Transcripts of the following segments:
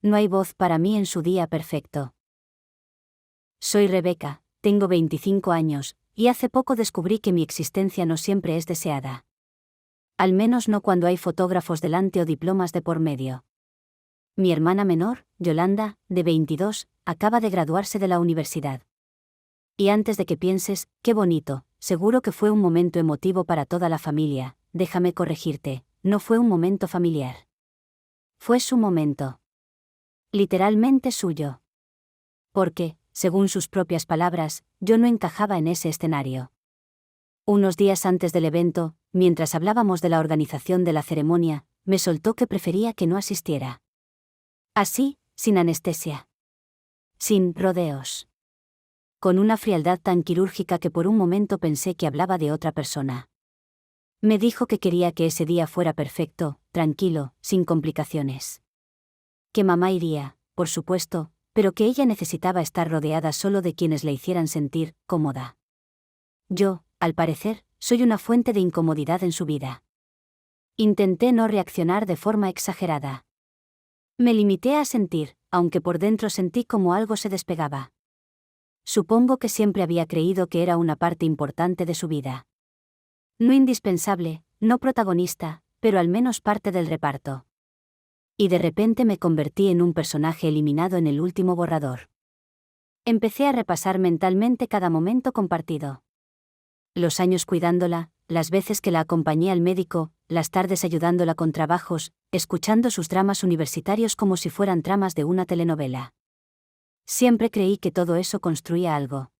No hay voz para mí en su día perfecto. Soy Rebeca, tengo 25 años, y hace poco descubrí que mi existencia no siempre es deseada. Al menos no cuando hay fotógrafos delante o diplomas de por medio. Mi hermana menor, Yolanda, de 22, acaba de graduarse de la universidad. Y antes de que pienses, qué bonito, seguro que fue un momento emotivo para toda la familia, déjame corregirte, no fue un momento familiar. Fue su momento. Literalmente suyo. Porque, según sus propias palabras, yo no encajaba en ese escenario. Unos días antes del evento, mientras hablábamos de la organización de la ceremonia, me soltó que prefería que no asistiera. Así, sin anestesia. Sin rodeos. Con una frialdad tan quirúrgica que por un momento pensé que hablaba de otra persona. Me dijo que quería que ese día fuera perfecto, tranquilo, sin complicaciones. Que mamá iría, por supuesto, pero que ella necesitaba estar rodeada solo de quienes le hicieran sentir cómoda. Yo, al parecer, soy una fuente de incomodidad en su vida. Intenté no reaccionar de forma exagerada. Me limité a sentir, aunque por dentro sentí como algo se despegaba. Supongo que siempre había creído que era una parte importante de su vida. No indispensable, no protagonista, pero al menos parte del reparto. Y de repente me convertí en un personaje eliminado en el último borrador. Empecé a repasar mentalmente cada momento compartido. Los años cuidándola, las veces que la acompañé al médico, las tardes ayudándola con trabajos, escuchando sus dramas universitarios como si fueran tramas de una telenovela. Siempre creí que todo eso construía algo.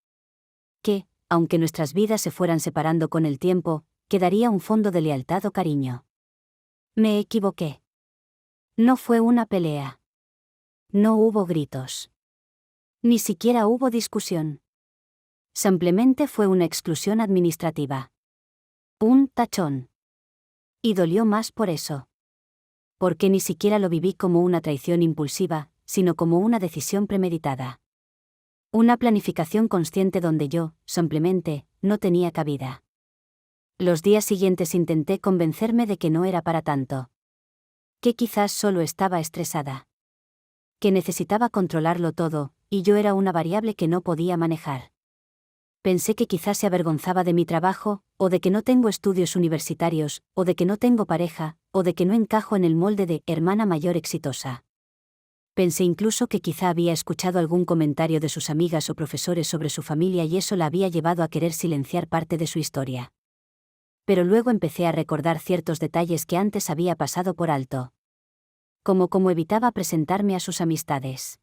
Que, aunque nuestras vidas se fueran separando con el tiempo, quedaría un fondo de lealtad o cariño. Me equivoqué. No fue una pelea. No hubo gritos. Ni siquiera hubo discusión. Simplemente fue una exclusión administrativa. Un tachón. Y dolió más por eso. Porque ni siquiera lo viví como una traición impulsiva, sino como una decisión premeditada. Una planificación consciente donde yo, simplemente, no tenía cabida. Los días siguientes intenté convencerme de que no era para tanto. Que quizás solo estaba estresada. Que necesitaba controlarlo todo, y yo era una variable que no podía manejar. Pensé que quizás se avergonzaba de mi trabajo, o de que no tengo estudios universitarios, o de que no tengo pareja, o de que no encajo en el molde de hermana mayor exitosa. Pensé incluso que quizá había escuchado algún comentario de sus amigas o profesores sobre su familia y eso la había llevado a querer silenciar parte de su historia. Pero luego empecé a recordar ciertos detalles que antes había pasado por alto. Como evitaba presentarme a sus amistades.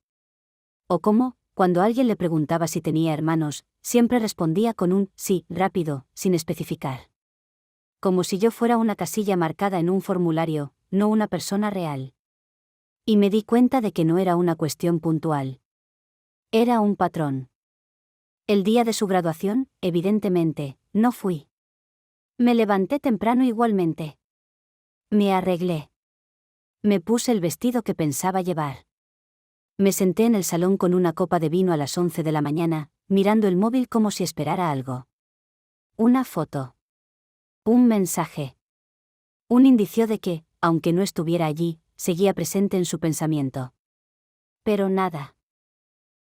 O cómo, cuando alguien le preguntaba si tenía hermanos, siempre respondía con un sí, rápido, sin especificar. Como si yo fuera una casilla marcada en un formulario, no una persona real. Y me di cuenta de que no era una cuestión puntual. Era un patrón. El día de su graduación, evidentemente, no fui. Me levanté temprano igualmente. Me arreglé. Me puse el vestido que pensaba llevar. Me senté en el salón con una copa de vino a las 11 de la mañana, mirando el móvil como si esperara algo. Una foto. Un mensaje. Un indicio de que, aunque no estuviera allí, seguía presente en su pensamiento. Pero nada.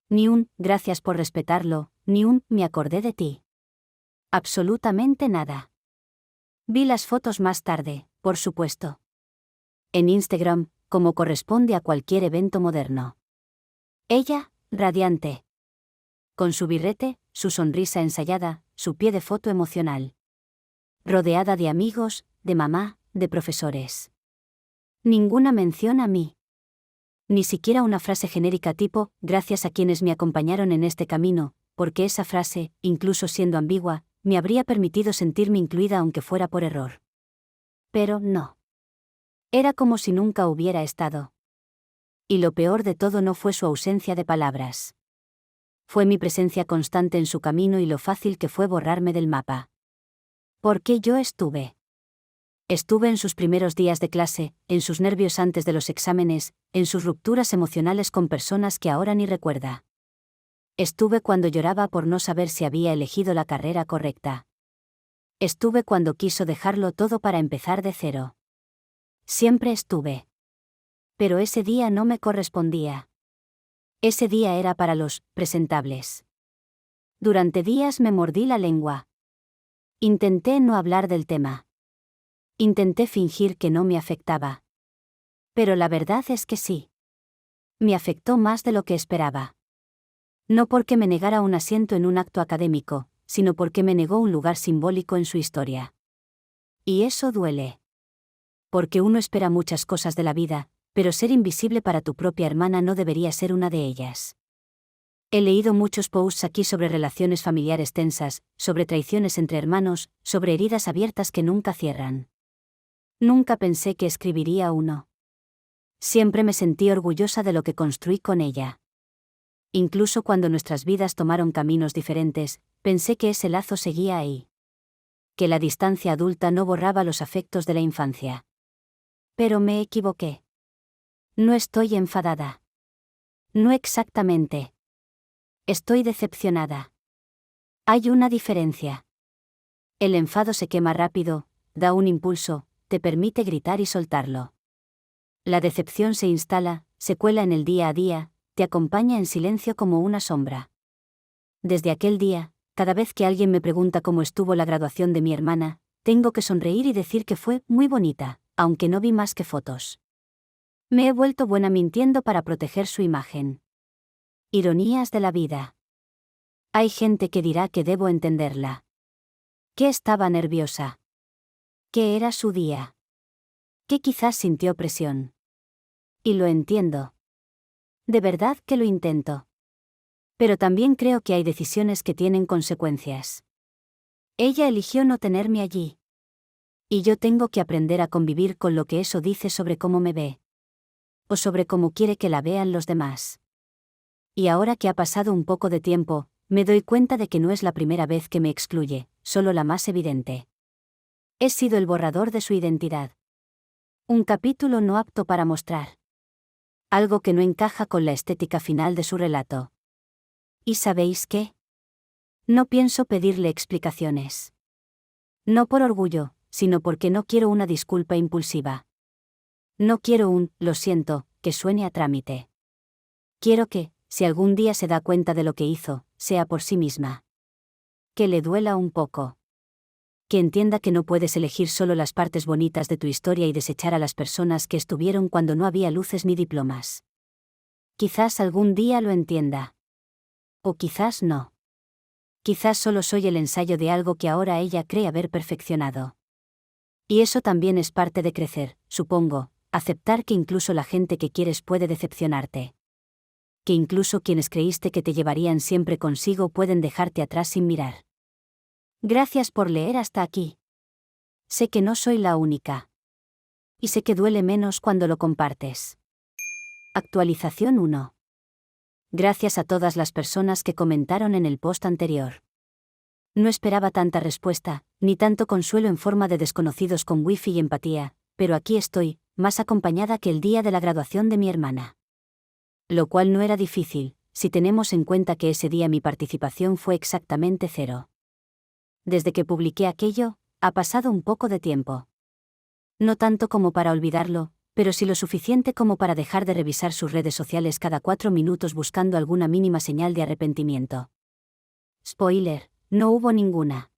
Ni un gracias por respetarlo, ni un me acordé de ti. Absolutamente nada. Vi las fotos más tarde, por supuesto. En Instagram, como corresponde a cualquier evento moderno. Ella, radiante. Con su birrete, su sonrisa ensayada, su pie de foto emocional. Rodeada de amigos, de mamá, de profesores. Ninguna mención a mí. Ni siquiera una frase genérica tipo, gracias a quienes me acompañaron en este camino, porque esa frase, incluso siendo ambigua, me habría permitido sentirme incluida aunque fuera por error. Pero no. Era como si nunca hubiera estado. Y lo peor de todo no fue su ausencia de palabras. Fue mi presencia constante en su camino y lo fácil que fue borrarme del mapa. Porque yo estuve. Estuve en sus primeros días de clase, en sus nervios antes de los exámenes, en sus rupturas emocionales con personas que ahora ni recuerda. Estuve cuando lloraba por no saber si había elegido la carrera correcta. Estuve cuando quiso dejarlo todo para empezar de cero. Siempre estuve. Pero ese día no me correspondía. Ese día era para los presentables. Durante días me mordí la lengua. Intenté no hablar del tema. Intenté fingir que no me afectaba. Pero la verdad es que sí. Me afectó más de lo que esperaba. No porque me negara un asiento en un acto académico, sino porque me negó un lugar simbólico en su historia. Y eso duele. Porque uno espera muchas cosas de la vida, pero ser invisible para tu propia hermana no debería ser una de ellas. He leído muchos posts aquí sobre relaciones familiares tensas, sobre traiciones entre hermanos, sobre heridas abiertas que nunca cierran. Nunca pensé que escribiría uno. Siempre me sentí orgullosa de lo que construí con ella. Incluso cuando nuestras vidas tomaron caminos diferentes, pensé que ese lazo seguía ahí. Que la distancia adulta no borraba los afectos de la infancia. Pero me equivoqué. No estoy enfadada. No exactamente. Estoy decepcionada. Hay una diferencia. El enfado se quema rápido, da un impulso, te permite gritar y soltarlo. La decepción se instala, se cuela en el día a día, te acompaña en silencio como una sombra. Desde aquel día, cada vez que alguien me pregunta cómo estuvo la graduación de mi hermana, tengo que sonreír y decir que fue muy bonita, aunque no vi más que fotos. Me he vuelto buena mintiendo para proteger su imagen. Ironías de la vida. Hay gente que dirá que debo entenderla. Que estaba nerviosa. Que era su día. Que quizás sintió presión. Y lo entiendo. De verdad que lo intento. Pero también creo que hay decisiones que tienen consecuencias. Ella eligió no tenerme allí. Y yo tengo que aprender a convivir con lo que eso dice sobre cómo me ve. O sobre cómo quiere que la vean los demás. Y ahora que ha pasado un poco de tiempo, me doy cuenta de que no es la primera vez que me excluye, solo la más evidente. He sido el borrador de su identidad. Un capítulo no apto para mostrar. Algo que no encaja con la estética final de su relato. ¿Y sabéis qué? No pienso pedirle explicaciones. No por orgullo, sino porque no quiero una disculpa impulsiva. No quiero un «lo siento» que suene a trámite. Quiero que, si algún día se da cuenta de lo que hizo, sea por sí misma. Que le duela un poco. Que entienda que no puedes elegir solo las partes bonitas de tu historia y desechar a las personas que estuvieron cuando no había luces ni diplomas. Quizás algún día lo entienda. O quizás no. Quizás solo soy el ensayo de algo que ahora ella cree haber perfeccionado. Y eso también es parte de crecer, supongo, aceptar que incluso la gente que quieres puede decepcionarte. Que incluso quienes creíste que te llevarían siempre consigo pueden dejarte atrás sin mirar. Gracias por leer hasta aquí. Sé que no soy la única. Y sé que duele menos cuando lo compartes. Actualización 1. Gracias a todas las personas que comentaron en el post anterior. No esperaba tanta respuesta, ni tanto consuelo en forma de desconocidos con wifi y empatía, pero aquí estoy, más acompañada que el día de la graduación de mi hermana. Lo cual no era difícil, si tenemos en cuenta que ese día mi participación fue exactamente 0. Desde que publiqué aquello, ha pasado un poco de tiempo. No tanto como para olvidarlo, pero sí lo suficiente como para dejar de revisar sus redes sociales cada 4 minutos buscando alguna mínima señal de arrepentimiento. Spoiler, no hubo ninguna.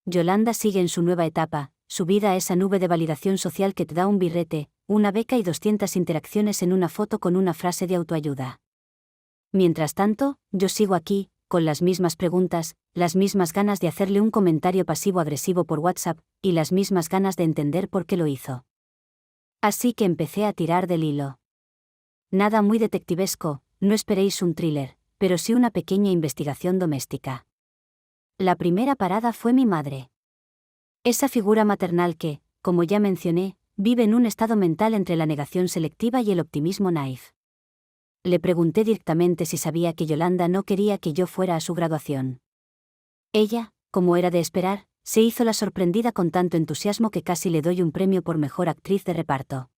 Yolanda sigue en su nueva etapa, subida a esa nube de validación social que te da un birrete, una beca y 200 interacciones en una foto con una frase de autoayuda. Mientras tanto, yo sigo aquí, con las mismas preguntas, las mismas ganas de hacerle un comentario pasivo-agresivo por WhatsApp, y las mismas ganas de entender por qué lo hizo. Así que empecé a tirar del hilo. Nada muy detectivesco, no esperéis un thriller, pero sí una pequeña investigación doméstica. La primera parada fue mi madre. Esa figura maternal que, como ya mencioné, vive en un estado mental entre la negación selectiva y el optimismo naif. Le pregunté directamente si sabía que Yolanda no quería que yo fuera a su graduación. Ella, como era de esperar, se hizo la sorprendida con tanto entusiasmo que casi le doy un premio por mejor actriz de reparto.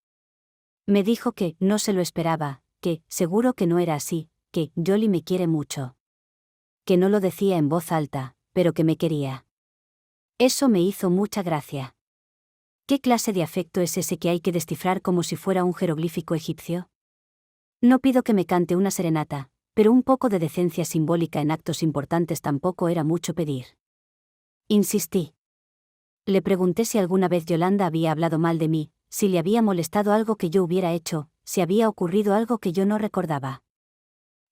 Me dijo que no se lo esperaba, que seguro que no era así, que Yoli me quiere mucho. Que no lo decía en voz alta, pero que me quería. Eso me hizo mucha gracia. ¿Qué clase de afecto es ese que hay que descifrar como si fuera un jeroglífico egipcio? No pido que me cante una serenata, pero un poco de decencia simbólica en actos importantes tampoco era mucho pedir. Insistí. Le pregunté si alguna vez Yolanda había hablado mal de mí, si le había molestado algo que yo hubiera hecho, si había ocurrido algo que yo no recordaba.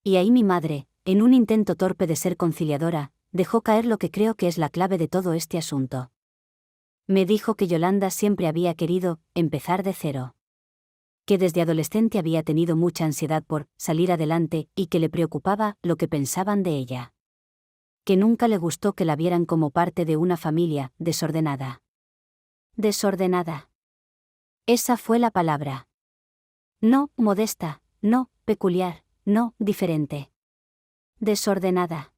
Y ahí mi madre, en un intento torpe de ser conciliadora, dejó caer lo que creo que es la clave de todo este asunto. Me dijo que Yolanda siempre había querido empezar de cero. Que desde adolescente había tenido mucha ansiedad por salir adelante y que le preocupaba lo que pensaban de ella. Que nunca le gustó que la vieran como parte de una familia desordenada. Desordenada. Esa fue la palabra. No modesta, no peculiar, no diferente. Desordenada.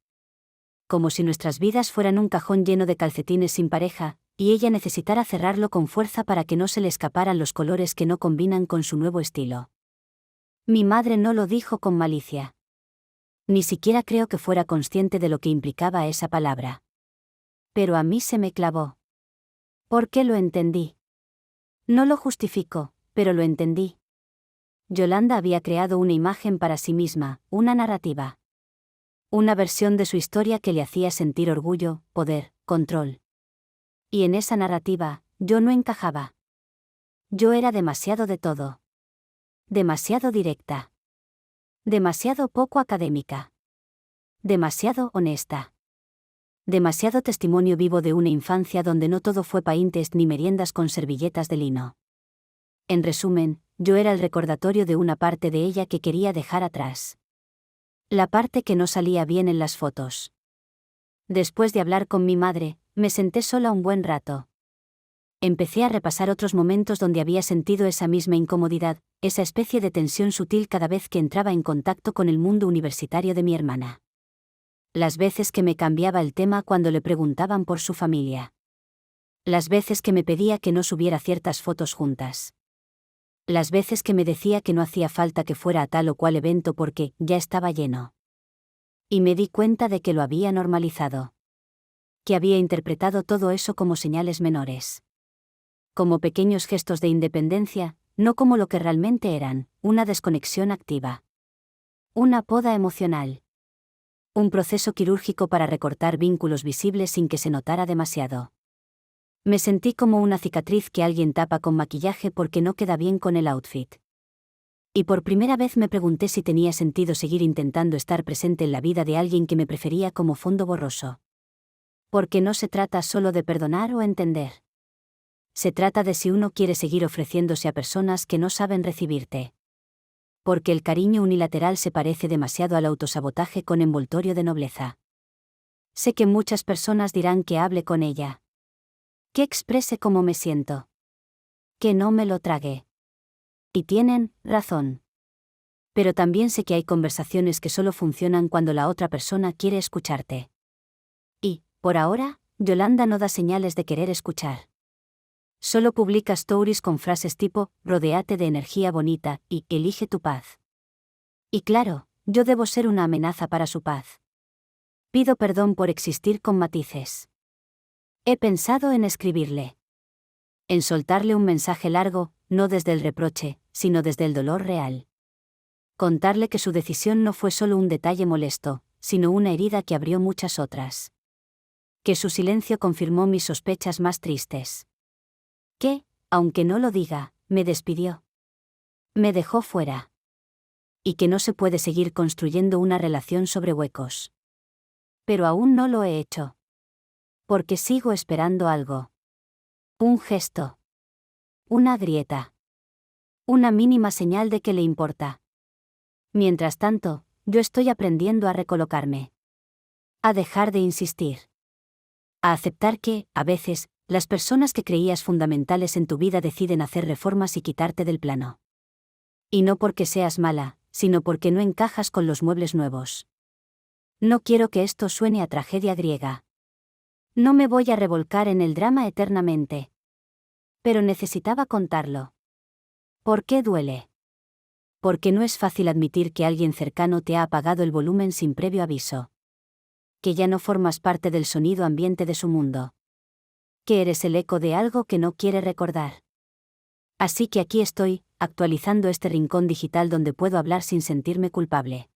Como si nuestras vidas fueran un cajón lleno de calcetines sin pareja, y ella necesitara cerrarlo con fuerza para que no se le escaparan los colores que no combinan con su nuevo estilo. Mi madre no lo dijo con malicia. Ni siquiera creo que fuera consciente de lo que implicaba esa palabra. Pero a mí se me clavó. ¿Por qué lo entendí? No lo justifico, pero lo entendí. Yolanda había creado una imagen para sí misma, una narrativa. Una versión de su historia que le hacía sentir orgullo, poder, control. Y en esa narrativa, yo no encajaba. Yo era demasiado de todo. Demasiado directa. Demasiado poco académica. Demasiado honesta. Demasiado testimonio vivo de una infancia donde no todo fue paintes ni meriendas con servilletas de lino. En resumen, yo era el recordatorio de una parte de ella que quería dejar atrás. La parte que no salía bien en las fotos. Después de hablar con mi madre, me senté sola un buen rato. Empecé a repasar otros momentos donde había sentido esa misma incomodidad, esa especie de tensión sutil cada vez que entraba en contacto con el mundo universitario de mi hermana. Las veces que me cambiaba el tema cuando le preguntaban por su familia. Las veces que me pedía que no subiera ciertas fotos juntas. Las veces que me decía que no hacía falta que fuera a tal o cual evento porque ya estaba lleno. Y me di cuenta de que lo había normalizado. Que había interpretado todo eso como señales menores. Como pequeños gestos de independencia, no como lo que realmente eran, una desconexión activa. Una poda emocional. Un proceso quirúrgico para recortar vínculos visibles sin que se notara demasiado. Me sentí como una cicatriz que alguien tapa con maquillaje porque no queda bien con el outfit. Y por primera vez me pregunté si tenía sentido seguir intentando estar presente en la vida de alguien que me prefería como fondo borroso. Porque no se trata solo de perdonar o entender. Se trata de si uno quiere seguir ofreciéndose a personas que no saben recibirte. Porque el cariño unilateral se parece demasiado al autosabotaje con envoltorio de nobleza. Sé que muchas personas dirán que hable con ella. Que exprese cómo me siento. Que no me lo trague. Y tienen razón. Pero también sé que hay conversaciones que solo funcionan cuando la otra persona quiere escucharte. Y, por ahora, Yolanda no da señales de querer escuchar. Solo publica stories con frases tipo, rodéate de energía bonita, y elige tu paz. Y claro, yo debo ser una amenaza para su paz. Pido perdón por existir con matices. He pensado en escribirle. En soltarle un mensaje largo, no desde el reproche, sino desde el dolor real. Contarle que su decisión no fue solo un detalle molesto, sino una herida que abrió muchas otras. Que su silencio confirmó mis sospechas más tristes. Que, aunque no lo diga, me despidió. Me dejó fuera. Y que no se puede seguir construyendo una relación sobre huecos. Pero aún no lo he hecho. Porque sigo esperando algo. Un gesto. Una grieta. Una mínima señal de que le importa. Mientras tanto, yo estoy aprendiendo a recolocarme. A dejar de insistir. A aceptar que, a veces, las personas que creías fundamentales en tu vida deciden hacer reformas y quitarte del plano. Y no porque seas mala, sino porque no encajas con los muebles nuevos. No quiero que esto suene a tragedia griega. No me voy a revolcar en el drama eternamente. Pero necesitaba contarlo. ¿Por qué duele? Porque no es fácil admitir que alguien cercano te ha apagado el volumen sin previo aviso. Que ya no formas parte del sonido ambiente de su mundo. que eres el eco de algo que no quiere recordar. Así que aquí estoy, actualizando este rincón digital donde puedo hablar sin sentirme culpable.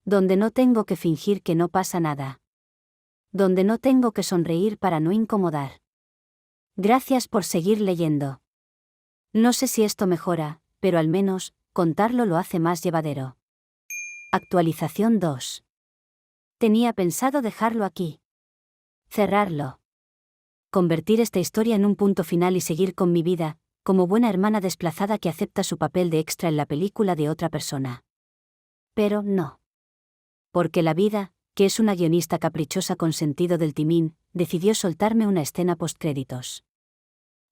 Donde no tengo que fingir que no pasa nada. Donde no tengo que sonreír para no incomodar. Gracias por seguir leyendo. No sé si esto mejora, pero al menos, contarlo lo hace más llevadero. Actualización 2. Tenía pensado dejarlo aquí. Cerrarlo. Convertir esta historia en un punto final y seguir con mi vida, como buena hermana desplazada que acepta su papel de extra en la película de otra persona. Pero no. Porque la vida, que es una guionista caprichosa con sentido del timín, decidió soltarme una escena postcréditos.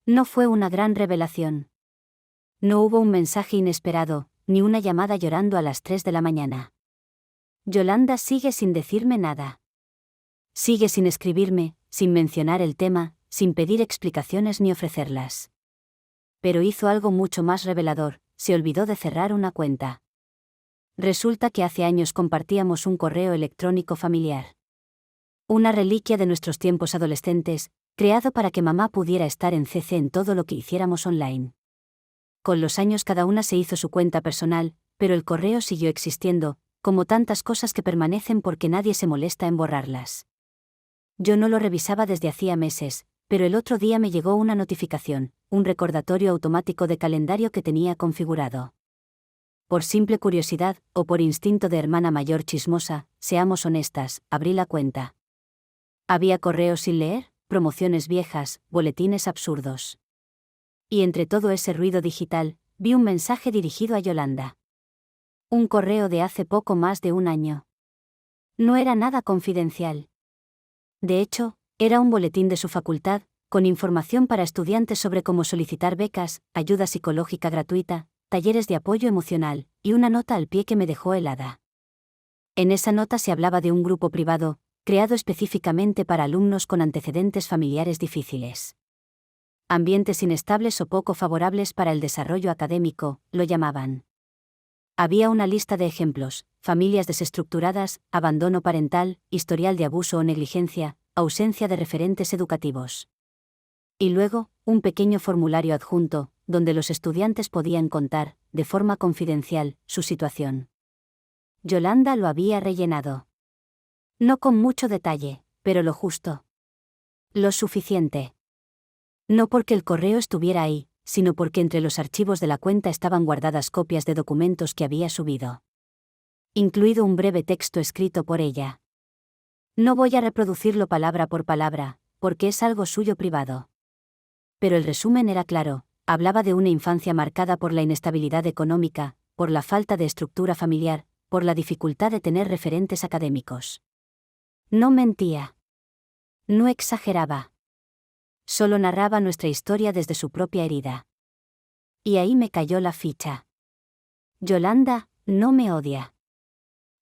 No fue una gran revelación. No hubo un mensaje inesperado, ni una llamada llorando a las 3 de la mañana. Yolanda sigue sin decirme nada. Sigue sin escribirme, sin mencionar el tema, sin pedir explicaciones ni ofrecerlas. Pero hizo algo mucho más revelador, se olvidó de cerrar una cuenta. Resulta que hace años compartíamos un correo electrónico familiar. Una reliquia de nuestros tiempos adolescentes, creado para que mamá pudiera estar en CC en todo lo que hiciéramos online. Con los años cada una se hizo su cuenta personal, pero el correo siguió existiendo, como tantas cosas que permanecen porque nadie se molesta en borrarlas. Yo no lo revisaba desde hacía meses, pero el otro día me llegó una notificación, un recordatorio automático de calendario que tenía configurado. Por simple curiosidad, o por instinto de hermana mayor chismosa, seamos honestas, abrí la cuenta. Había correos sin leer, promociones viejas, boletines absurdos. Y entre todo ese ruido digital, vi un mensaje dirigido a Yolanda. Un correo de hace poco más de un año. No era nada confidencial. De hecho, era un boletín de su facultad, con información para estudiantes sobre cómo solicitar becas, ayuda psicológica gratuita, talleres de apoyo emocional, y una nota al pie que me dejó helada. En esa nota se hablaba de un grupo privado, creado específicamente para alumnos con antecedentes familiares difíciles. Ambientes inestables o poco favorables para el desarrollo académico, lo llamaban. Había una lista de ejemplos: familias desestructuradas, abandono parental, historial de abuso o negligencia, ausencia de referentes educativos. Y luego, un pequeño formulario adjunto, donde los estudiantes podían contar, de forma confidencial, su situación. Yolanda lo había rellenado. No con mucho detalle, pero lo justo. Lo suficiente. No porque el correo estuviera ahí, sino porque entre los archivos de la cuenta estaban guardadas copias de documentos que había subido. Incluido un breve texto escrito por ella. No voy a reproducirlo palabra por palabra, porque es algo suyo privado. Pero el resumen era claro, hablaba de una infancia marcada por la inestabilidad económica, por la falta de estructura familiar, por la dificultad de tener referentes académicos. No mentía. No exageraba. Solo narraba nuestra historia desde su propia herida. Y ahí me cayó la ficha. Yolanda no me odia.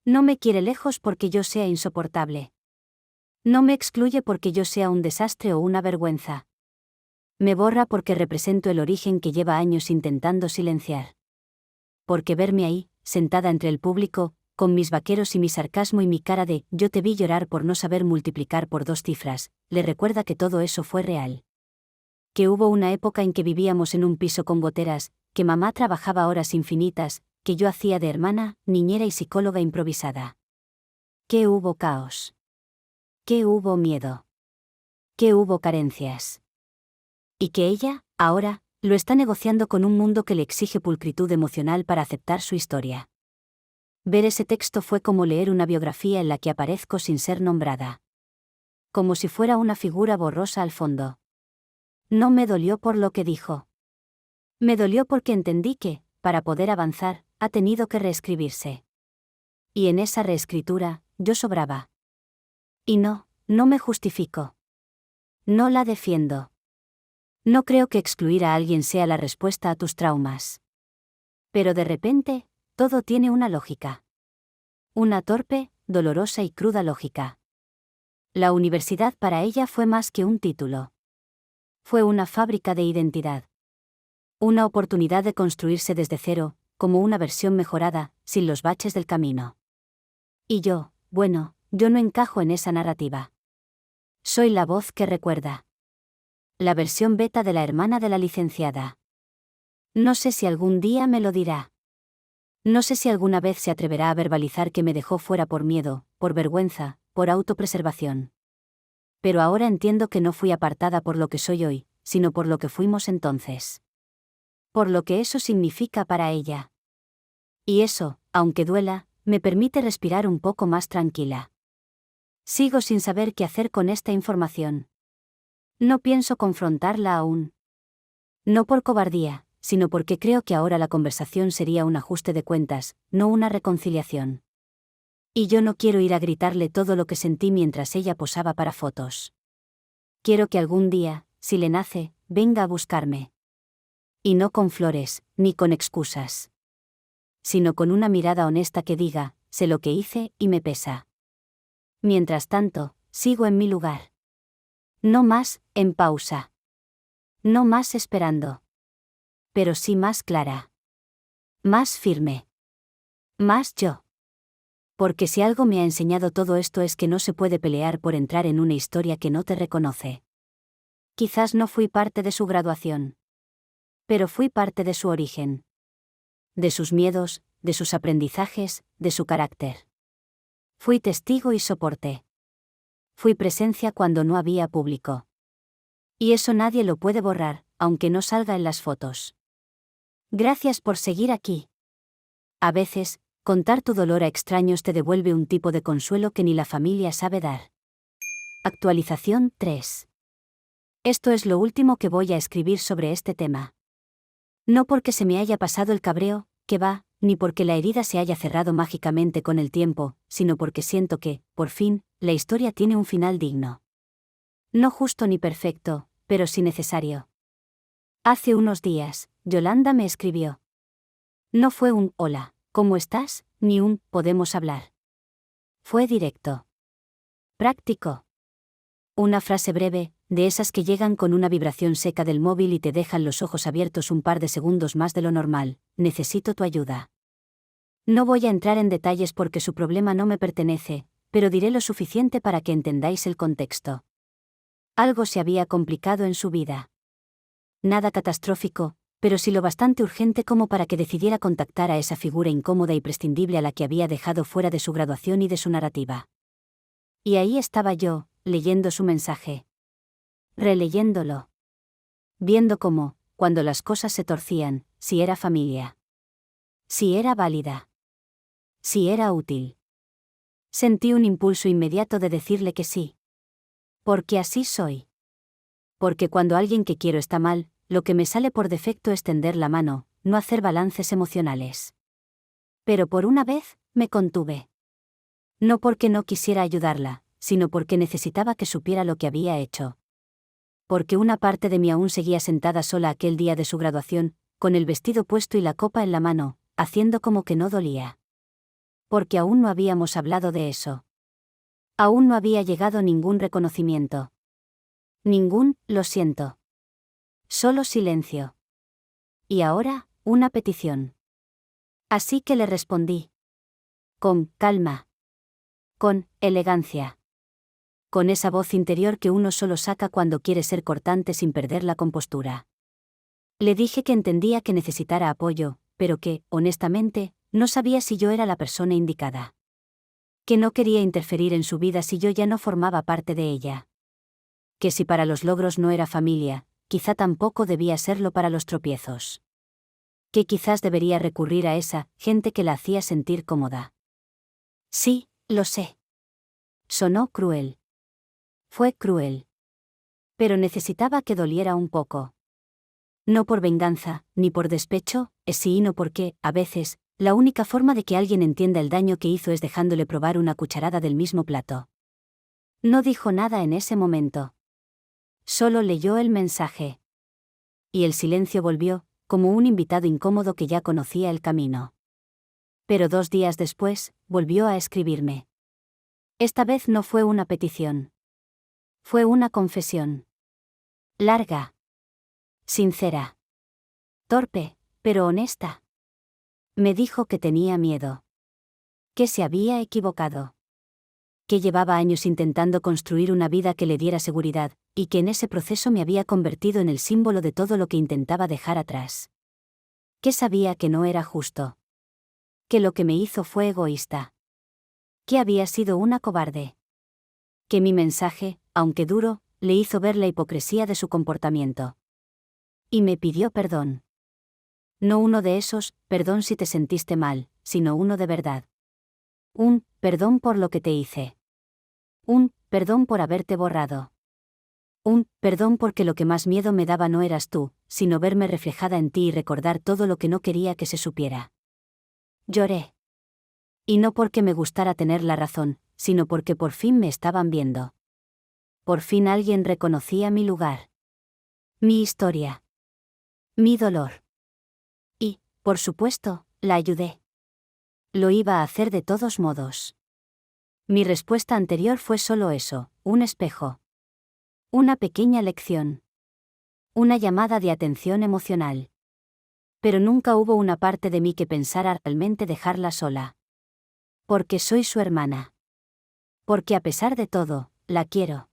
No me quiere lejos porque yo sea insoportable. No me excluye porque yo sea un desastre o una vergüenza. Me borra porque represento el origen que lleva años intentando silenciar. Porque verme ahí, sentada entre el público, con mis vaqueros y mi sarcasmo y mi cara de «yo te vi llorar por no saber multiplicar por 2 cifras», le recuerda que todo eso fue real. Que hubo una época en que vivíamos en un piso con goteras, que mamá trabajaba horas infinitas, que yo hacía de hermana, niñera y psicóloga improvisada. Que hubo caos. Que hubo miedo. Que hubo carencias. Y que ella, ahora, lo está negociando con un mundo que le exige pulcritud emocional para aceptar su historia. Ver ese texto fue como leer una biografía en la que aparezco sin ser nombrada. Como si fuera una figura borrosa al fondo. No me dolió por lo que dijo. Me dolió porque entendí que, para poder avanzar, ha tenido que reescribirse. Y en esa reescritura, yo sobraba. Y no me justifico. No la defiendo. No creo que excluir a alguien sea la respuesta a tus traumas. Pero de repente, todo tiene una lógica. Una torpe, dolorosa y cruda lógica. La universidad para ella fue más que un título. Fue una fábrica de identidad. Una oportunidad de construirse desde cero, como una versión mejorada, sin los baches del camino. Y yo no encajo en esa narrativa. Soy la voz que recuerda. La versión beta de la hermana de la licenciada. No sé si algún día me lo dirá. No sé si alguna vez se atreverá a verbalizar que me dejó fuera por miedo, por vergüenza, por autopreservación. Pero ahora entiendo que no fui apartada por lo que soy hoy, sino por lo que fuimos entonces. Por lo que eso significa para ella. Y eso, aunque duela, me permite respirar un poco más tranquila. Sigo sin saber qué hacer con esta información. No pienso confrontarla aún. No por cobardía, sino porque creo que ahora la conversación sería un ajuste de cuentas, no una reconciliación. Y yo no quiero ir a gritarle todo lo que sentí mientras ella posaba para fotos. Quiero que algún día, si le nace, venga a buscarme. Y no con flores, ni con excusas. Sino con una mirada honesta que diga, sé lo que hice y me pesa. Mientras tanto, sigo en mi lugar. No más, en pausa. No más esperando. Pero sí más clara. Más firme. Más yo. Porque si algo me ha enseñado todo esto es que no se puede pelear por entrar en una historia que no te reconoce. Quizás no fui parte de su graduación. Pero fui parte de su origen. De sus miedos, de sus aprendizajes, de su carácter. Fui testigo y soporte. Fui presencia cuando no había público. Y eso nadie lo puede borrar, aunque no salga en las fotos. Gracias por seguir aquí. A veces, contar tu dolor a extraños te devuelve un tipo de consuelo que ni la familia sabe dar. Actualización 3. Esto es lo último que voy a escribir sobre este tema. No porque se me haya pasado el cabreo, que va, ni porque la herida se haya cerrado mágicamente con el tiempo, sino porque siento que, por fin, la historia tiene un final digno. No justo ni perfecto, pero sí necesario. Hace unos días, Yolanda me escribió. No fue un «Hola, ¿cómo estás?», ni un «Podemos hablar». Fue directo. Práctico. Una frase breve, de esas que llegan con una vibración seca del móvil y te dejan los ojos abiertos un par de segundos más de lo normal: necesito tu ayuda. No voy a entrar en detalles porque su problema no me pertenece, pero diré lo suficiente para que entendáis el contexto. Algo se había complicado en su vida. Nada catastrófico, pero sí lo bastante urgente como para que decidiera contactar a esa figura incómoda y prescindible a la que había dejado fuera de su graduación y de su narrativa. Y ahí estaba yo, leyendo su mensaje. Releyéndolo. Viendo cómo, cuando las cosas se torcían, si era familia. Si era válida. Si era útil. Sentí un impulso inmediato de decirle que sí. Porque así soy. Porque cuando alguien que quiero está mal, lo que me sale por defecto es tender la mano, no hacer balances emocionales. Pero por una vez, me contuve. No porque no quisiera ayudarla, sino porque necesitaba que supiera lo que había hecho. Porque una parte de mí aún seguía sentada sola aquel día de su graduación, con el vestido puesto y la copa en la mano, haciendo como que no dolía. Porque aún no habíamos hablado de eso. Aún no había llegado ningún reconocimiento. Ningún «lo siento». Solo silencio. Y ahora, una petición. Así que le respondí. Con calma. Con elegancia. Con esa voz interior que uno solo saca cuando quiere ser cortante sin perder la compostura. Le dije que entendía que necesitara apoyo, pero que, honestamente, no sabía si yo era la persona indicada. Que no quería interferir en su vida si yo ya no formaba parte de ella. Que si para los logros no era familia, quizá tampoco debía serlo para los tropiezos. Que quizás debería recurrir a esa gente que la hacía sentir cómoda. Sí, lo sé. Sonó cruel. Fue cruel. Pero necesitaba que doliera un poco. No por venganza, ni por despecho, sino porque, a veces, la única forma de que alguien entienda el daño que hizo es dejándole probar una cucharada del mismo plato. No dijo nada en ese momento. Solo leyó el mensaje. Y el silencio volvió, como un invitado incómodo que ya conocía el camino. Pero 2 días después, volvió a escribirme. Esta vez no fue una petición. Fue una confesión. Larga. Sincera. Torpe, pero honesta. Me dijo que tenía miedo. Que se había equivocado. Que llevaba años intentando construir una vida que le diera seguridad, y que en ese proceso me había convertido en el símbolo de todo lo que intentaba dejar atrás. Que sabía que no era justo. Que lo que me hizo fue egoísta. Que había sido una cobarde. Que mi mensaje, aunque duro, le hizo ver la hipocresía de su comportamiento. Y me pidió perdón. No uno de esos, perdón si te sentiste mal, sino uno de verdad. Un, perdón por lo que te hice. Un, perdón por haberte borrado. Un, perdón porque lo que más miedo me daba no eras tú, sino verme reflejada en ti y recordar todo lo que no quería que se supiera. Lloré. Y no porque me gustara tener la razón, sino porque por fin me estaban viendo. Por fin alguien reconocía mi lugar. Mi historia. Mi dolor. Y, por supuesto, la ayudé. Lo iba a hacer de todos modos. Mi respuesta anterior fue solo eso, un espejo. Una pequeña lección. Una llamada de atención emocional. Pero nunca hubo una parte de mí que pensara realmente dejarla sola. Porque soy su hermana. Porque a pesar de todo, la quiero.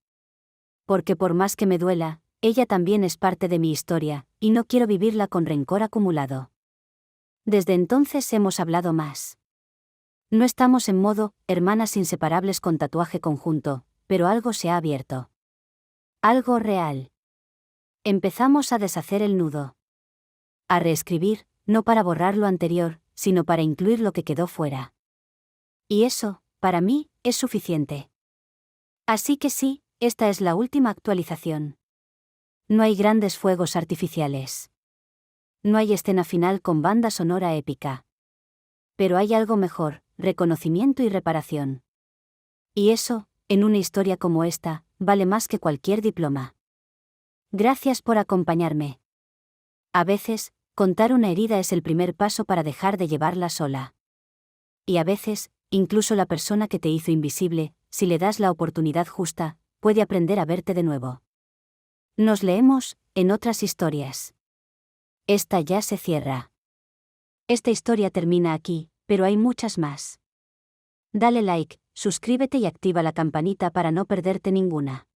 Porque por más que me duela, ella también es parte de mi historia, y no quiero vivirla con rencor acumulado. Desde entonces hemos hablado más. No estamos en modo hermanas inseparables con tatuaje conjunto, pero algo se ha abierto. Algo real. Empezamos a deshacer el nudo. A reescribir, no para borrar lo anterior, sino para incluir lo que quedó fuera. Y eso, para mí, es suficiente. Así que sí, esta es la última actualización. No hay grandes fuegos artificiales. No hay escena final con banda sonora épica. Pero hay algo mejor, reconocimiento y reparación. Y eso, en una historia como esta, vale más que cualquier diploma. Gracias por acompañarme. A veces, contar una herida es el primer paso para dejar de llevarla sola. Y a veces, incluso la persona que te hizo invisible, si le das la oportunidad justa, puede aprender a verte de nuevo. Nos leemos en otras historias. Esta ya se cierra. Esta historia termina aquí, pero hay muchas más. Dale like, suscríbete y activa la campanita para no perderte ninguna.